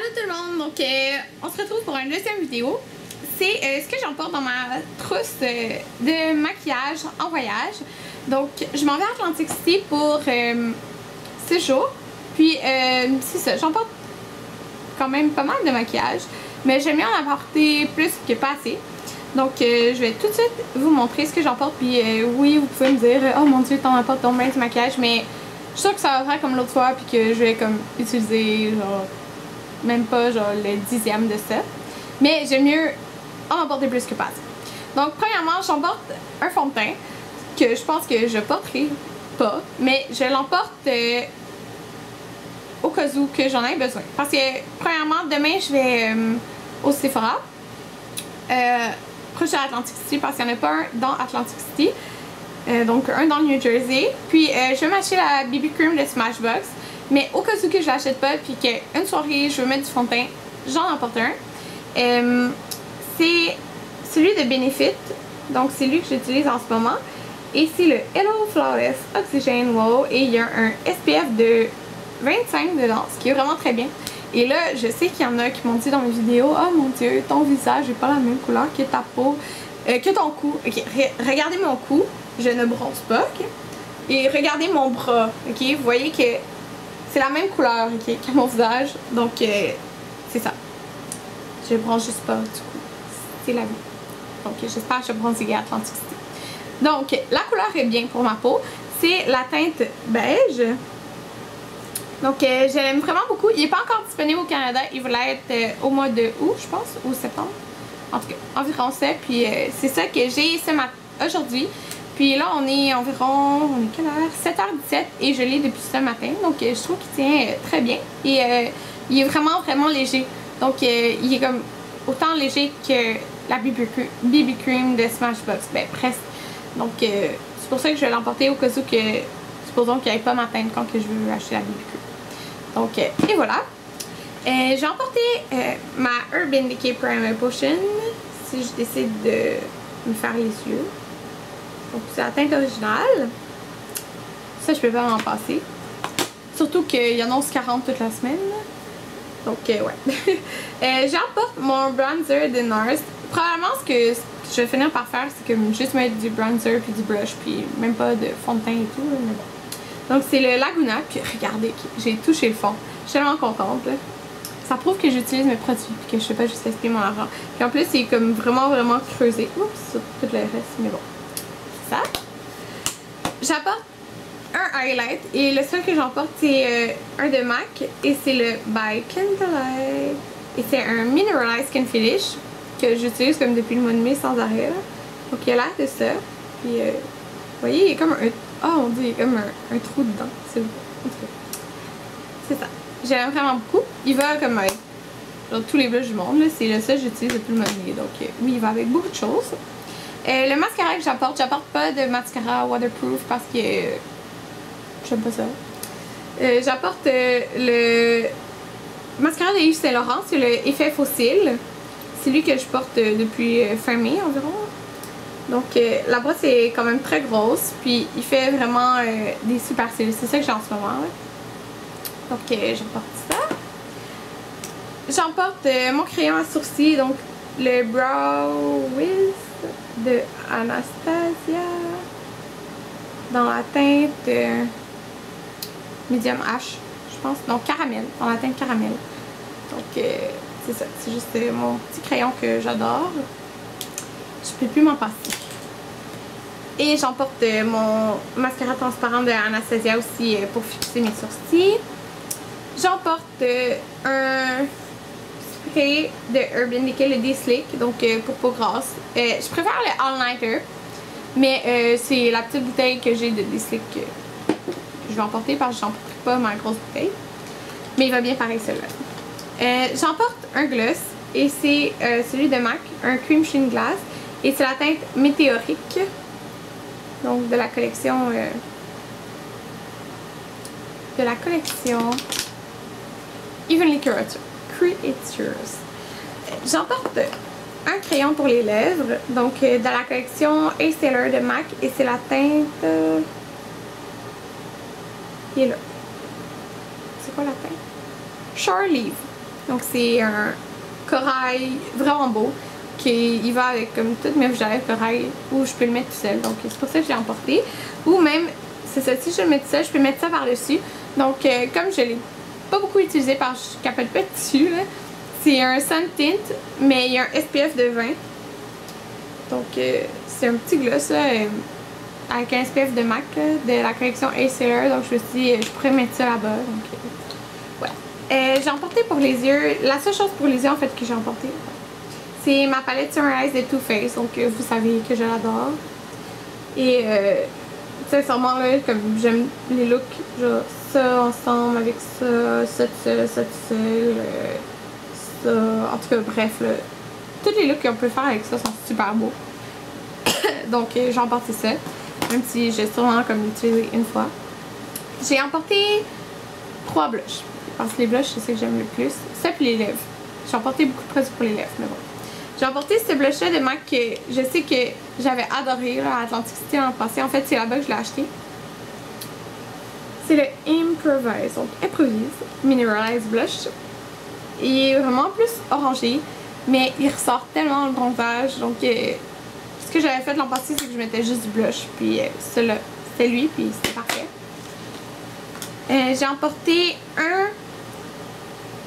Allô tout le monde, donc on se retrouve pour une deuxième vidéo. C'est ce que j'emporte dans ma trousse de maquillage en voyage. Donc je m'en vais à Atlantic City pour 6 jours. Puis c'est ça, j'emporte quand même pas mal de maquillage, mais j'aime bien en apporter plus que pas assez. Donc je vais tout de suite vous montrer ce que j'emporte. Puis oui, vous pouvez me dire oh mon dieu, t'en apportes donc bien du maquillage, mais je suis sûre que ça va faire comme l'autre fois, puis que je vais comme utiliser genre même pas genre le 10e de ça. Mais j'aime mieux en emporter plus que pas assez. Donc premièrement, j'emporte un fond de teint que je pense que je porterai pas, mais je l'emporte au cas où que j'en ai besoin. Parce que premièrement, demain je vais au Sephora proche de Atlantic City, parce qu'il n'y en a pas un dans Atlantic City. Donc un dans le New Jersey. Puis je vais m'acheter la BB Cream de Smashbox. Mais au cas où que je l'achète pas, puis qu'une soirée je veux mettre du fond de teint, j'en emporte un. C'est celui de Benefit. Donc c'est lui que j'utilise en ce moment. Et c'est le Hello Flawless Oxygen Wow. Et il y a un SPF de 25 dedans, ce qui est vraiment très bien. Et là, je sais qu'il y en a qui m'ont dit dans mes vidéos, oh mon dieu, ton visage n'est pas la même couleur que ta peau, que ton cou. Ok, regardez mon cou, je ne bronze pas. Okay? Et regardez mon bras, ok, vous voyez que c'est la même couleur, ok, que mon visage. Donc c'est ça. Je bronze juste pas du coup. C'est la vie. Donc j'espère que je bronzerai à Atlantic City. Donc la couleur est bien pour ma peau. C'est la teinte beige. Donc je l'aime vraiment beaucoup. Il n'est pas encore disponible au Canada. Il va l'être au mois de août, je pense, ou septembre. En tout cas, environ ça. Puis c'est ça que j'ai ce matin, aujourd'hui. Puis là, on est environ, on est quelle heure? 7h17 et je l'ai depuis ce matin. Donc je trouve qu'il tient très bien. Et il est vraiment, vraiment léger. Donc il est comme autant léger que la BB Cream de Smashbox. Ben presque. Donc c'est pour ça que je vais l'emporter au cas où que, supposons qu'il n'y ait pas ma teinte quand que je veux acheter la BB Cream. Donc et voilà. J'ai emporté ma Urban Decay Primer Potion. Si je décide de me faire les yeux. Donc c'est la teinte originale. Ça je peux pas m'en passer. Surtout qu'il annonce 40 toute la semaine. Donc ouais. J'emporte mon bronzer de NARS. Probablement ce que je vais finir par faire, c'est que juste mettre du bronzer puis du brush, puis même pas de fond de teint et tout. Mais bon. Donc c'est le Laguna. Puis regardez, j'ai touché le fond. Je suis tellement contente là. Ça prouve que j'utilise mes produits et que je fais pas juste gaspiller mon argent. Puis en plus c'est comme vraiment creusé. Oups, sur tout le reste, mais bon. Ça. J'apporte un highlight et le seul que j'emporte c'est un de MAC et c'est le By Candlelight et c'est un Mineralized Skin Finish que j'utilise comme depuis le mois de mai sans arrêt là. Donc il a l'air de ça. Puis vous voyez il y a comme un oh on dit il y a comme un trou dedans. C'est ça. J'aime vraiment beaucoup. Il va comme avec genre, tous les blushs du monde. C'est le seul que j'utilise depuis le mois de mai. Donc oui il va avec beaucoup de choses. Le mascara que j'apporte pas de mascara waterproof parce que j'aime pas ça. J'apporte le mascara de Yves Saint Laurent, c'est le Effet Fossile. C'est lui que je porte depuis fin mai environ. Donc la boîte est quand même très grosse, puis il fait vraiment des super cils. C'est ça que j'ai en ce moment. Là. Donc j'emporte ça. J'emporte mon crayon à sourcils, donc le Brow Wiz de Anastasia dans la teinte medium H, je pense, non caramel, dans la teinte caramel. Donc c'est ça, c'est juste mon petit crayon que j'adore. Je peux plus m'en passer. Et j'emporte mon mascara transparent de Anastasia aussi pour fixer mes sourcils. J'emporte un spray de Urban Decay, le D-Slick, donc pour peau grasse. Je préfère le All-Nighter, mais c'est la petite bouteille que j'ai de D-Slick que je vais emporter parce que j'emporte pas ma grosse bouteille. Mais il va bien pareil celui-là. J'emporte un gloss et c'est celui de MAC, un Cream Sheen Glass. Et c'est la teinte météorique, donc de la collection Evenly Creatures. J'emporte un crayon pour les lèvres, donc de la collection Ace Taylor de MAC et c'est la teinte qui est là. C'est quoi la teinte? Shore Leave. Donc c'est un corail vraiment beau. Il va avec comme toutes mes rouges à lèvres corail où je peux le mettre tout seul. Donc c'est pour ça que je l'ai emporté. Ou même, c'est ça, si je le mets tout seul, je peux mettre ça par-dessus. Donc comme je l'ai pas beaucoup utilisé parce que je capote pas dessus, c'est un sun tint, mais il y a un SPF de 20. Donc c'est un petit gloss là, avec un SPF de MAC là, de la collection A-Sailor. Donc je me suis dit, je pourrais mettre ça là-bas. Donc ouais. J'ai emporté pour les yeux, la seule chose pour les yeux en fait que j'ai emporté, c'est ma palette Sunrise de Too Faced. Donc vous savez que je l'adore. Et sincèrement là, comme j'aime les looks, genre ça ensemble avec ça, ça tout seul, ça tout seul, ça, en tout cas bref là, tous les looks qu'on peut faire avec ça sont super beaux. Donc j'ai emporté ça, même si j'ai sûrement comme utilisé une fois. J'ai emporté 3 blushs, parce que les blushs c'est ce que j'aime le plus, ça puis les lèvres. J'ai emporté beaucoup de produits pour les lèvres, mais bon. J'ai emporté ce blush là de MAC que je sais que j'avais adoré là, à Atlantic City l'an passé. En fait c'est là-bas que je l'ai acheté. C'est le Improvise, donc Improvise Mineralized Blush. Il est vraiment plus orangé, mais il ressort tellement le bronzage. Donc ce que j'avais fait l'an passé, c'est que je mettais juste du blush. Puis celui-là, c'était lui, puis c'était parfait. J'ai emporté un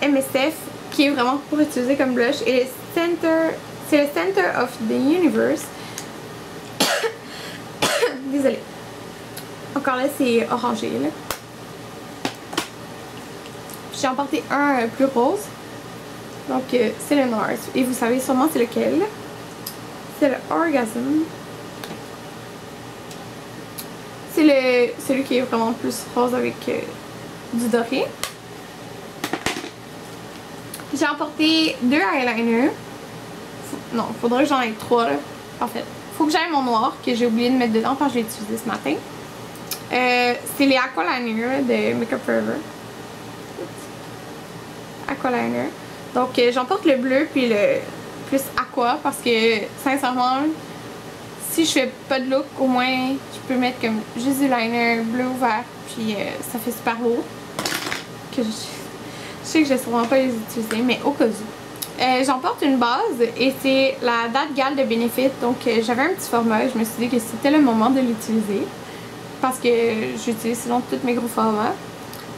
MSF qui est vraiment pour utiliser comme blush. Et c'est le Center of the Universe. Désolée. Encore là, c'est orangé. Là. J'ai emporté un plus rose. Donc, c'est le Nars. Et vous savez sûrement c'est lequel. C'est le Orgasm. C'est celui qui est vraiment plus rose avec du doré. J'ai emporté 2 eyeliners. Non, faudrait que j'en aie 3 là. En fait, faut que j'aille mon noir que j'ai oublié de mettre dedans quand je l'ai utilisé ce matin. C'est les Aqualiners de Makeup Forever. Aqualiner. Donc j'emporte le bleu puis le plus aqua parce que sincèrement si je fais pas de look au moins je peux mettre comme juste du liner bleu ou vert puis ça fait super beau. Que je sais que je vais sûrement pas les utiliser mais au cas où. J'emporte une base et c'est la Date Gal de Benefit. Donc j'avais un petit format, je me suis dit que c'était le moment de l'utiliser parce que j'utilise sinon tous mes gros formats.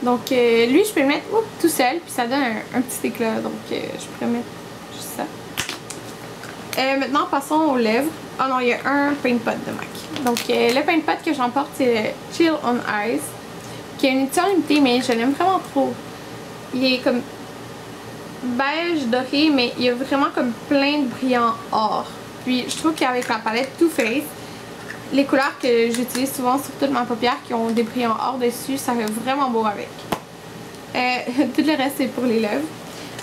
Donc lui je peux le mettre tout seul puis ça donne un petit éclat. Donc je pourrais mettre juste ça. Maintenant passons aux lèvres. Ah non, il y a un paint pot de MAC. Donc le paint pot que j'emporte c'est le Chill on Ice qui a une édition limitée mais je l'aime vraiment trop. Il est comme beige doré mais il y a vraiment comme plein de brillants or. Puis je trouve qu'avec la palette Too Faced, les couleurs que j'utilise souvent sur toute ma paupière qui ont des brillants or dessus, ça fait vraiment beau avec. Tout le reste c'est pour les lèvres.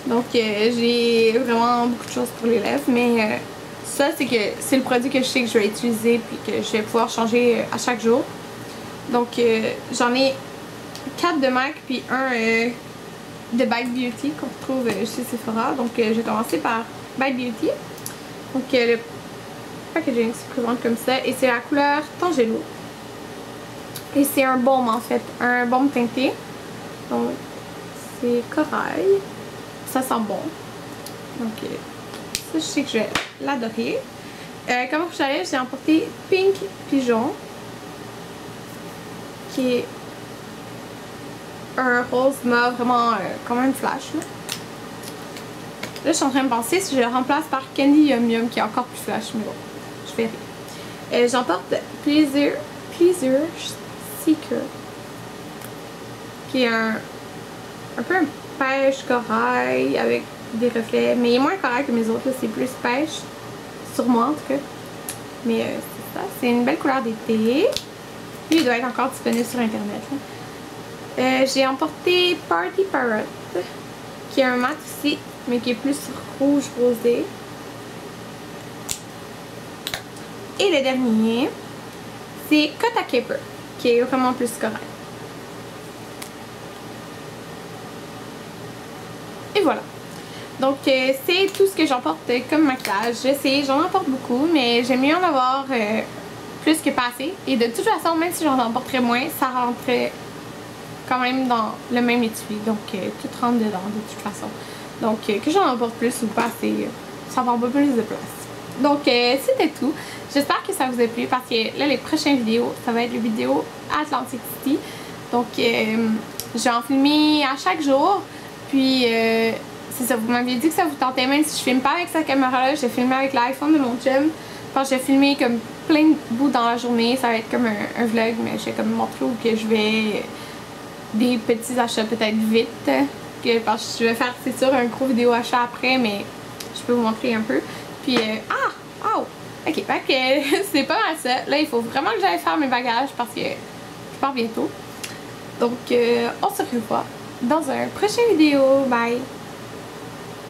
Donc j'ai vraiment beaucoup de choses pour les lèvres. Mais ça c'est que c'est le produit que je sais que je vais utiliser puis que je vais pouvoir changer à chaque jour. Donc j'en ai 4 de MAC puis un de Bite Beauty qu'on retrouve chez Sephora. Donc je vais commencer par Bite Beauty. Donc le packaging se présente comme ça et c'est la couleur Tangelo. Et c'est un baume en fait, un baume teinté. Donc c'est corail. Ça sent bon. Donc ça je sais que je vais l'adorer. Comme rouge à lèvres, j'ai emporté Pink Pigeon. Qui est un rose mauve vraiment quand même flash. Là, je suis en train de penser si je le remplace par Candy Yum Yum qui est encore plus flash, mais bon, je verrai. J'emporte Pleasure Seeker qui est un peu un pêche corail avec des reflets, mais il est moins corail que mes autres, c'est plus pêche sur moi en tout cas. Mais c'est ça, c'est une belle couleur d'été. Puis il doit être encore disponible sur internet. J'ai emporté Party Parrot qui est un mat aussi mais qui est plus rouge rosé. Et le dernier c'est Cotta Caper qui est vraiment plus corail. Et voilà. Donc c'est tout ce que j'emporte comme maquillage. Je sais, j'en emporte beaucoup mais j'aime mieux en avoir plus que pas assez. Et de toute façon, même si j'en emporterais moins, ça rentrait quand même dans le même étui. Donc tout rentre dedans de toute façon. Donc, que j'en emporte plus ou pas assez, ça prend pas plus de place. Donc, c'était tout. J'espère que ça vous a plu parce que là, les prochaines vidéos, ça va être les vidéos Atlantic City. Donc, je vais en filmer à chaque jour. Puis, c'est ça, vous m'aviez dit que ça vous tentait, même si je filme pas avec cette caméra-là, je vais filmer avec l'iPhone de mon chum. Quand je vais filmer comme plein de bouts dans la journée, ça va être comme un vlog, mais je vais comme montrer où que je vais des petits achats peut-être vite. Parce que je vais faire, c'est sûr, un gros vidéo achat après, mais je peux vous montrer un peu. Puis, ok, fait que c'est pas mal ça. Là, il faut vraiment que j'aille faire mes bagages parce que je pars bientôt. Donc, on se revoit dans un prochain vidéo. Bye!